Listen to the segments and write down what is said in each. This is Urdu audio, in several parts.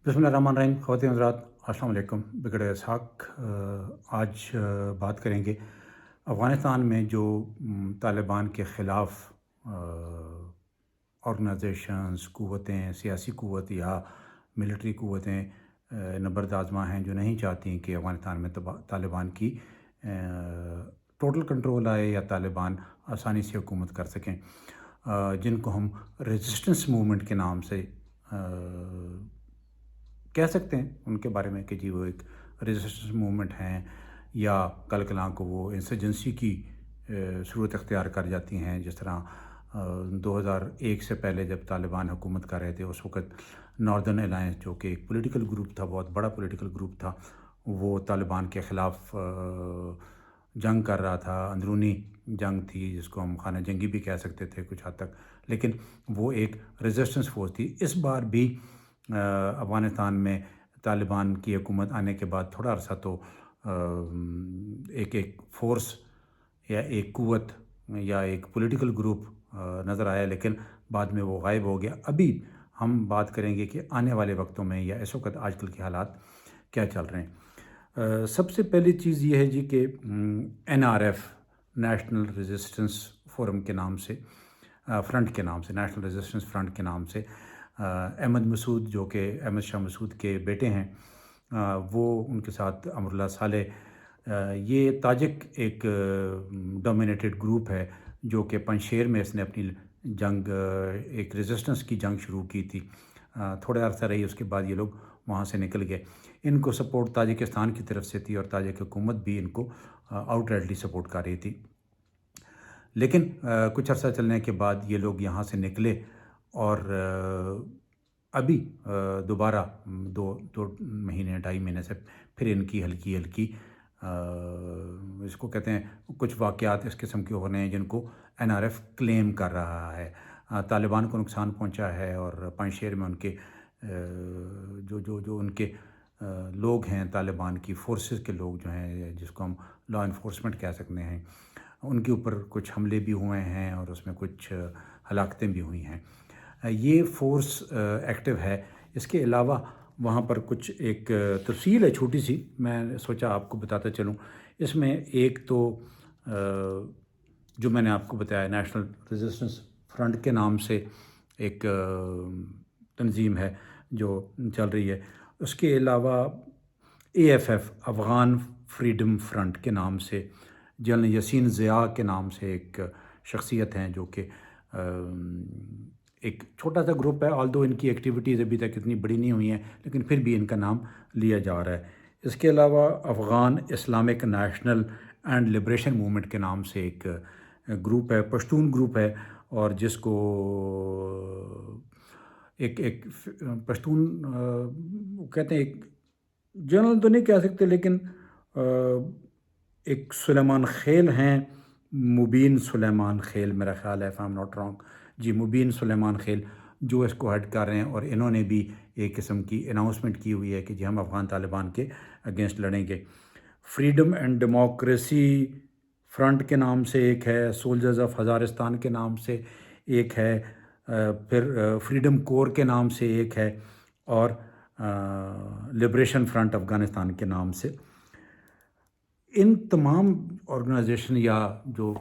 بسم اللہ الرحمن الرحیم، خواتین حضرات السلام علیکم۔ بگڑے اسحاق آج بات کریں گے افغانستان میں جو طالبان کے خلاف آرگنائزیشنز، قوتیں، سیاسی قوت یا ملٹری قوتیں نبرد آزما ہیں جو نہیں چاہتی کہ افغانستان میں طالبان کی ٹوٹل کنٹرول آئے یا طالبان آسانی سے حکومت کر سکیں، جن کو ہم ریزسٹنس موومنٹ کے نام سے کہہ سکتے ہیں ان کے بارے میں کہ جی وہ ایک ریزسٹنس موومنٹ ہیں، یا کل کلاں کو وہ انسرجنسی کی صورت اختیار کر جاتی ہیں۔ جس طرح 2001 سے پہلے جب طالبان حکومت کر رہے تھے، اس وقت ناردرن الائنس جو کہ ایک پولیٹیکل گروپ تھا، بہت بڑا پولیٹیکل گروپ تھا، وہ طالبان کے خلاف جنگ کر رہا تھا۔ اندرونی جنگ تھی جس کو ہم خانہ جنگی بھی کہہ سکتے تھے کچھ حد تک، لیکن وہ ایک ریزسٹنس فورس تھی۔ اس بار بھی افغانستان میں طالبان کی حکومت آنے کے بعد تھوڑا عرصہ تو ایک فورس یا ایک قوت یا ایک پولیٹیکل گروپ نظر آیا، لیکن بعد میں وہ غائب ہو گیا۔ ابھی ہم بات کریں گے کہ آنے والے وقتوں میں یا اس وقت آج کل کے حالات کیا چل رہے ہیں۔ سب سے پہلی چیز یہ ہے جی کہ NRF نیشنل ریزسٹنس فورم کے نام سے، فرنٹ کے نام سے، نیشنل ریزسٹنس فرنٹ کے نام سے، احمد مسعود جو کہ احمد شاہ مسعود کے بیٹے ہیں، وہ ان کے ساتھ امراللہ صالح، یہ تاجک ایک ڈومینیٹڈ گروپ ہے جو کہ پنشیر میں اس نے اپنی جنگ، ایک ریزسٹنس کی جنگ شروع کی تھی۔ تھوڑا عرصہ رہی، اس کے بعد یہ لوگ وہاں سے نکل گئے۔ ان کو سپورٹ تاجکستان کی طرف سے تھی اور تاجک حکومت بھی ان کو آؤٹ رائٹلی سپورٹ کر رہی تھی، لیکن کچھ عرصہ چلنے کے بعد یہ لوگ یہاں سے نکلے اور ابھی دوبارہ دو مہینے 2.5 مہینے سے پھر ان کی ہلکی اس کو کہتے ہیں کچھ واقعات اس قسم کے ہو رہے ہیں جن کو NRF کلیم کر رہا ہے۔ طالبان کو نقصان پہنچا ہے اور پنشیر میں ان کے جو ان کے لوگ ہیں، طالبان کی فورسز کے لوگ جو ہیں، جس کو ہم لا انفورسمنٹ کہہ سکتے ہیں، ان کے اوپر کچھ حملے بھی ہوئے ہیں اور اس میں کچھ ہلاکتیں بھی ہوئی ہیں۔ یہ فورس ایکٹیو ہے۔ اس کے علاوہ وہاں پر کچھ ایک تفصیل ہے چھوٹی سی، میں سوچا آپ کو بتاتا چلوں۔ اس میں ایک تو جو میں نے آپ کو بتایا نیشنل ریزسٹنس فرنٹ کے نام سے ایک تنظیم ہے جو چل رہی ہے، اس کے علاوہ AFF افغان فریڈم فرنٹ کے نام سے جنرل یسین ضیاء کے نام سے ایک شخصیت ہیں جو کہ ایک چھوٹا سا گروپ ہے، آلدو ان کی ایکٹیویٹیز ابھی تک اتنی بڑی نہیں ہوئی ہیں، لیکن پھر بھی ان کا نام لیا جا رہا ہے۔ اس کے علاوہ Afghan Islamic national and liberation movement کے نام سے ایک گروپ ہے، پشتون گروپ ہے، اور جس کو ایک پشتون کہتے ہیں، ایک جنرل تو نہیں کہہ سکتے، لیکن ایک سلیمان خیل ہیں، مبین سلیمان خیل میرا خیال ہے، if I'm not wrong، جی مبین سلیمان خیل جو اس کو ہیڈ کر رہے ہیں، اور انہوں نے بھی ایک قسم کی اناؤنسمنٹ کی ہوئی ہے کہ جی ہم افغان طالبان کے اگینسٹ لڑیں گے۔ فریڈم اینڈ ڈیموکریسی فرنٹ کے نام سے ایک ہے، سولجرز آف ہزارستان کے نام سے ایک ہے، پھر فریڈم کور کے نام سے ایک ہے، اور لبریشن فرنٹ افغانستان کے نام سے۔ ان تمام آرگنائزیشن یا جو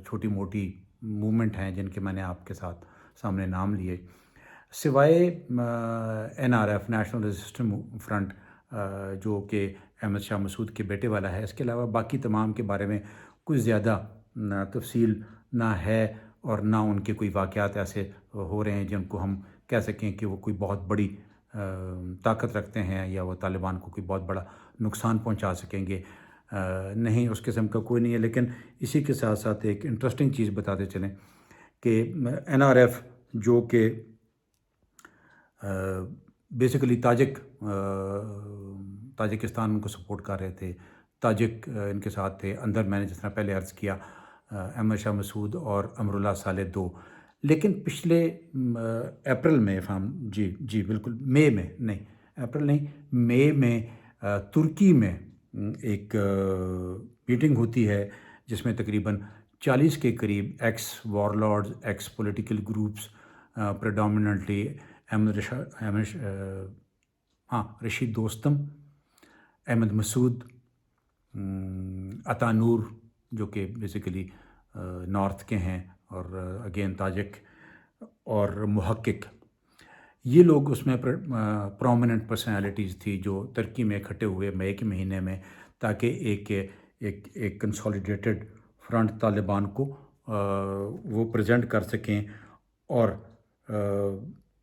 چھوٹی موٹی موومنٹ ہیں جن کے میں نے آپ کے ساتھ سامنے نام لیے، سوائے NRF نیشنل ریزسٹنس فرنٹ جو کہ احمد شاہ مسعود کے بیٹے والا ہے، اس کے علاوہ باقی تمام کے بارے میں کچھ زیادہ تفصیل نہ ہے، اور نہ ان کے کوئی واقعات ایسے ہو رہے ہیں جن کو ہم کہہ سکیں کہ وہ کوئی بہت بڑی طاقت رکھتے ہیں یا وہ طالبان کو کوئی بہت بڑا نقصان پہنچا سکیں گے۔ نہیں، اس قسم کا کوئی نہیں ہے، لیکن اسی کے ساتھ ساتھ ایک انٹرسٹنگ چیز بتاتے چلیں کہ NRF جو کہ بیسیکلی تاجکستان کو سپورٹ کر رہے تھے، تاجک ان کے ساتھ تھے اندر، میں نے جس طرح پہلے عرض کیا، احمد شاہ مسعود اور امراللہ صالح دو، لیکن پچھلے اپریل میں جی بالکل مئی میں نہیں، اپریل نہیں، مئی میں ترکی میں ایک میٹنگ ہوتی ہے جس میں تقریباً 40 کے قریب ایکس وار لارڈز، ایکس پولیٹیکل گروپس، پریڈومیننٹلی ہاں رشید دوستم، احمد مسعود، عطا نور جو کہ بیسیکلی نارتھ کے ہیں، اور اگین تاجک اور محقق، یہ لوگ اس میں پرومیننٹ پرسنالٹیز تھی جو ترکی میں اکٹھے ہوئے مئی کے مہینے میں، تاکہ ایک کنسالیڈیٹڈ فرنٹ طالبان کو وہ پریزنٹ کر سکیں، اور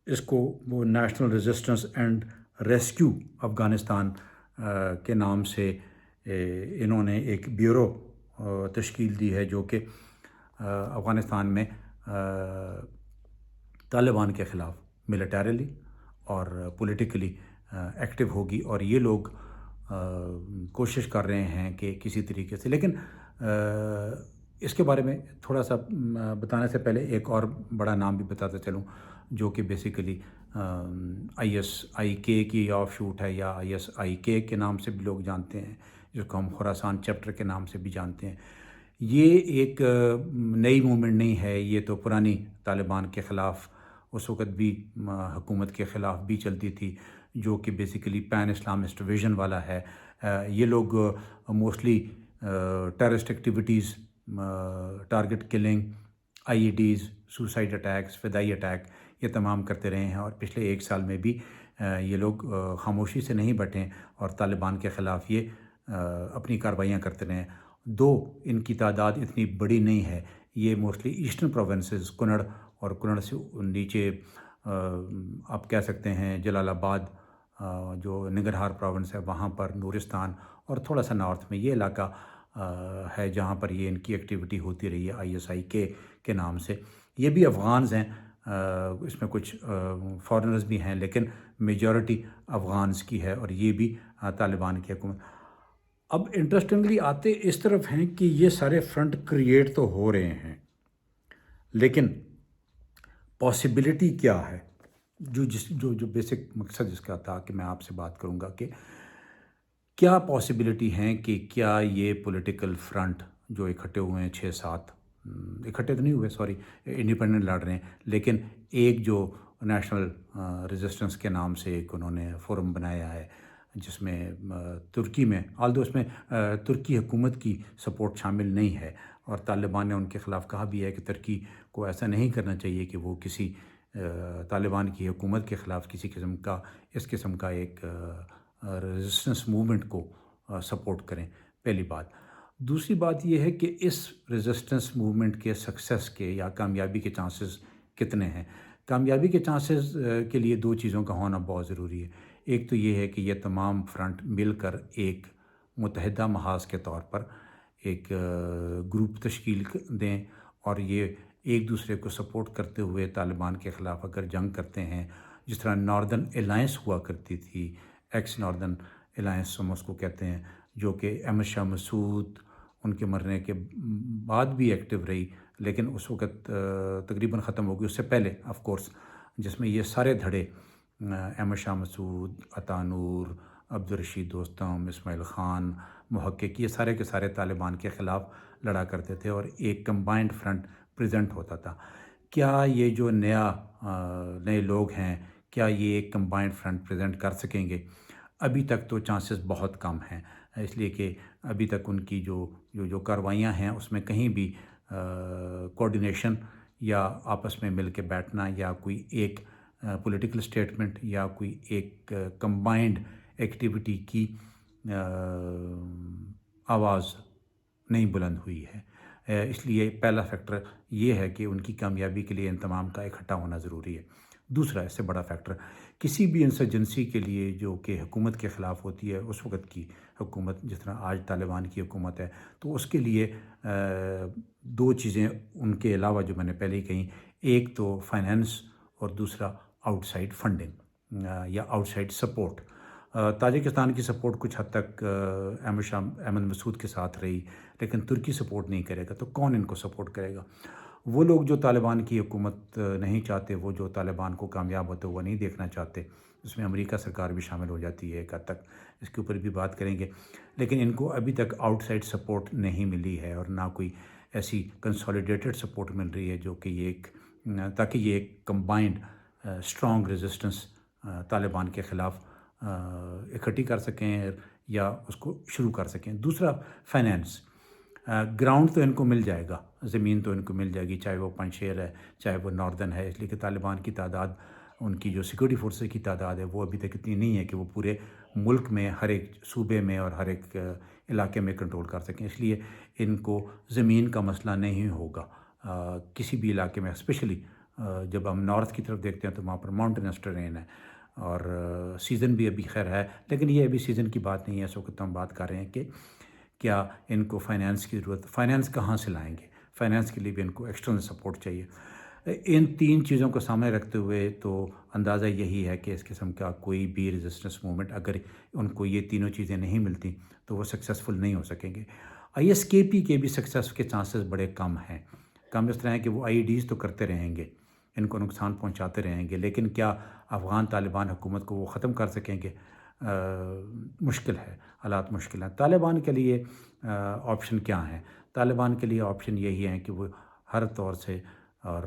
اس کو وہ national resistance and rescue Afghanistan کے نام سے انہوں نے ایک بیورو تشکیل دی ہے، جو کہ افغانستان میں طالبان کے خلاف ملیٹریلی اور پولیٹیکلی ایکٹیو ہوگی، اور یہ لوگ کوشش کر رہے ہیں کہ کسی طریقے سے، لیکن اس کے بارے میں تھوڑا سا بتانے سے پہلے ایک اور بڑا نام بھی بتاتا چلوں، جو کہ بیسیکلی ISIK کی آف شوٹ ہے، یا ISIK کے نام سے بھی لوگ جانتے ہیں، جس کو ہم خراسان چیپٹر کے نام سے بھی جانتے ہیں۔ یہ ایک نئی موومنٹ نہیں ہے، یہ تو پرانی طالبان کے خلاف اس وقت بھی حکومت کے خلاف بھی چلتی تھی، جو کہ بیسیکلی پین اسلامسٹ ویژن والا ہے۔ یہ لوگ mostly terrorist activities, target killing, IEDs، suicide attacks, فدائی اٹیک، یہ تمام کرتے رہے ہیں، اور پچھلے ایک سال میں بھی یہ لوگ خاموشی سے نہیں بیٹھے اور طالبان کے خلاف یہ اپنی کارروائیاں کرتے رہے ہیں۔ دو ان کی تعداد اتنی بڑی نہیں ہے، یہ موسٹلی ایسٹرن پروونسز، کنڑ اور کنڑ سے نیچے آپ کہہ سکتے ہیں جلال آباد جو ننگرہار پروونس ہے وہاں پر، نورستان، اور تھوڑا سا نارتھ میں یہ علاقہ ہے جہاں پر یہ ان کی ایکٹیویٹی ہوتی رہی ہے ISIK کے نام سے۔ یہ بھی افغانز ہیں، اس میں کچھ فارنرز بھی ہیں، لیکن میجورٹی افغانز کی ہے، اور یہ بھی طالبان کی حکومت۔ اب انٹرسٹنگلی آتے اس طرف ہیں کہ یہ سارے فرنٹ کریٹ تو ہو رہے ہیں، لیکن پاسبلٹی کیا ہے؟ جو بیسک مقصد اس کا تھا کہ میں آپ سے بات کروں گا کہ کیا پاسبلٹی ہیں کہ کیا یہ پولیٹیکل فرنٹ جو اکٹھے ہوئے ہیں 6-7 اکٹھے تو نہیں ہوئے، سوری، انڈیپینڈنٹ لڑ رہے ہیں، لیکن ایک جو نیشنل ریزسٹنس کے نام سے ایک انہوں نے فورم بنایا ہے، جس میں ترکی میں آلدو اس میں ترکی حکومت کی سپورٹ شامل نہیں ہے، اور طالبان نے ان کے خلاف کہا بھی ہے کہ ترکی کو ایسا نہیں کرنا چاہیے کہ وہ کسی طالبان کی حکومت کے خلاف کسی قسم کا ایک ریزسٹنس موومنٹ کو سپورٹ کریں، پہلی بات۔ دوسری بات یہ ہے کہ اس ریزسٹنس موومنٹ کے سکسیس کے یا کامیابی کے چانسز کتنے ہیں۔ کامیابی کے چانسز کے لیے دو چیزوں کا ہونا بہت ضروری ہے۔ ایک تو یہ ہے کہ یہ تمام فرنٹ مل کر ایک متحدہ محاذ کے طور پر ایک گروپ تشکیل دیں، اور یہ ایک دوسرے کو سپورٹ کرتے ہوئے طالبان کے خلاف اگر جنگ کرتے ہیں، جس طرح ناردرن الائنس ہوا کرتی تھی، ایکس ناردرن الائنس ہم اس کو کہتے ہیں، جو کہ احمد شاہ مسعود ان کے مرنے کے بعد بھی ایکٹیو رہی، لیکن اس وقت تقریباً ختم ہو گئی، اس سے پہلے آف کورس، جس میں یہ سارے دھڑے احمد شاہ مسعود، عطا نور، عبدالرشید دوستم، اسماعیل خان، محقق، یہ سارے کے سارے طالبان کے خلاف لڑا کرتے تھے، اور ایک کمبائنڈ فرنٹ پریزنٹ ہوتا تھا۔ کیا یہ جو نئے لوگ ہیں، کیا یہ ایک کمبائنڈ فرنٹ پریزنٹ کر سکیں گے؟ ابھی تک تو چانسز بہت کم ہیں، اس لیے کہ ابھی تک ان کی جو کارروائیاں ہیں اس میں کہیں بھی کوآرڈینیشن یا آپس میں مل کے بیٹھنا یا کوئی ایک پولیٹیکل اسٹیٹمنٹ یا کوئی ایک کمبائنڈ ایکٹیویٹی کی آواز نہیں بلند ہوئی ہے۔ اس لیے پہلا فیکٹر یہ ہے کہ ان کی کامیابی کے لیے ان تمام کا اکٹھا ہونا ضروری ہے۔ دوسرا اس سے بڑا فیکٹر، کسی بھی انسرجنسی کے لیے جو کہ حکومت کے خلاف ہوتی ہے، اس وقت کی حکومت جس طرح آج طالبان کی حکومت ہے، تو اس کے لیے دو چیزیں ان کے علاوہ جو میں نے پہلے ہی کہیں، ایک تو فائنینس اور دوسرا آؤٹ سائڈ فنڈنگ یا آؤٹ سائڈ سپورٹ۔ تاجکستان کی سپورٹ کچھ حد تک احمد مسعود کے ساتھ رہی، لیکن ترکی سپورٹ نہیں کرے گا تو کون ان کو سپورٹ کرے گا؟ وہ لوگ جو طالبان کی حکومت نہیں چاہتے، وہ جو طالبان کو کامیاب ہوتے ہوا نہیں دیکھنا چاہتے، اس میں امریکہ سرکار بھی شامل ہو جاتی ہے ایک حد تک، اس کے اوپر بھی بات کریں گے، لیکن ان کو ابھی تک آؤٹ سائڈ سپورٹ نہیں ملی ہے، اور نہ کوئی ایسی کنسالیڈیٹڈ سپورٹ مل رہی ہے جو کہ تاکہ یہ ایک کمبائنڈ اسٹرانگ ریزسٹنس طالبان کے خلاف اکٹھی کر سکیں یا اس کو شروع کر سکیں. دوسرا فائنینس. گراؤنڈ تو ان کو مل جائے گا, زمین تو ان کو مل جائے گی, چاہے وہ پنجشیر ہے چاہے وہ ناردن ہے, اس لیے کہ طالبان کی تعداد, ان کی جو سیکورٹی فورسز کی تعداد ہے وہ ابھی تک اتنی نہیں ہے کہ وہ پورے ملک میں ہر ایک صوبے میں اور ہر ایک علاقے میں کنٹرول کر سکیں. اس لیے ان کو زمین کا مسئلہ نہیں ہوگا کسی بھی علاقے میں. اسپیشلی جب ہم نارتھ کی طرف دیکھتے ہیں تو وہاں پر ماؤنٹینس ٹرین ہے اور سیزن بھی ابھی خیر ہے, لیکن یہ ابھی سیزن کی بات نہیں ہے. اس وقت ہم بات کر رہے ہیں کہ کیا ان کو فائنینس کی ضرورت, فائنینس کہاں سے لائیں گے. فائنینس کے لیے بھی ان کو ایکسٹرنل سپورٹ چاہیے. ان تین چیزوں کو سامنے رکھتے ہوئے تو اندازہ یہی ہے کہ اس قسم کا کوئی بھی ریزسٹنس موومنٹ, اگر ان کو یہ تینوں چیزیں نہیں ملتی تو وہ سکسیزفل نہیں ہو سکیں گے. ISKP کے بھی سکسیس کے چانسز بڑے کم ہیں. کم اس طرح ہے کہ وہ IEDs تو کرتے رہیں گے, ان کو نقصان پہنچاتے رہیں گے, لیکن کیا افغان طالبان حکومت کو وہ ختم کر سکیں گے؟ مشکل ہے, حالات مشکل ہیں. طالبان کے لیے آپشن کیا ہیں؟ طالبان کے لیے آپشن یہی ہیں کہ وہ ہر طور سے اور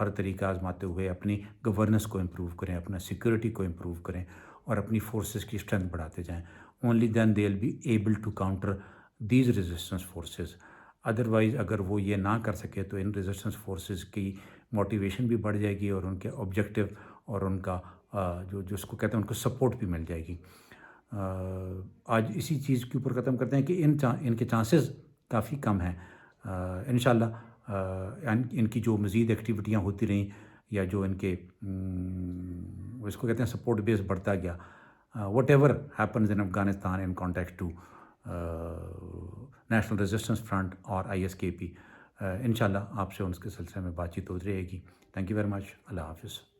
ہر طریقہ آزماتے ہوئے اپنی گورننس کو امپروو کریں, اپنا سیکورٹی کو امپروو کریں اور اپنی فورسز کی اسٹرینتھ بڑھاتے جائیں. Only then they will be able to counter these resistance forces. Otherwise اگر وہ یہ نہ کر سکے تو ان ریزسٹنس فورسز کی موٹیویشن بھی بڑھ جائے گی اور ان کے آبجیکٹیو اور ان کا جو اس کو کہتے ہیں ان کو سپورٹ بھی مل جائے گی. آج اسی چیز کے اوپر ختم کرتے ہیں کہ ان کے چانسز کافی کم ہیں. انشاءاللہ ان کی جو مزید ایکٹیویٹیاں ہوتی رہیں یا جو ان کے اس کو کہتے ہیں سپورٹ بیس بڑھتا گیا, whatever happens in Afghanistan in contact to national resistance front اور ISKP, انشاءاللہ آپ سے ان کے سلسلے میں بات چیت ہوتی رہے گی. Thank you very much. اللہ حافظ.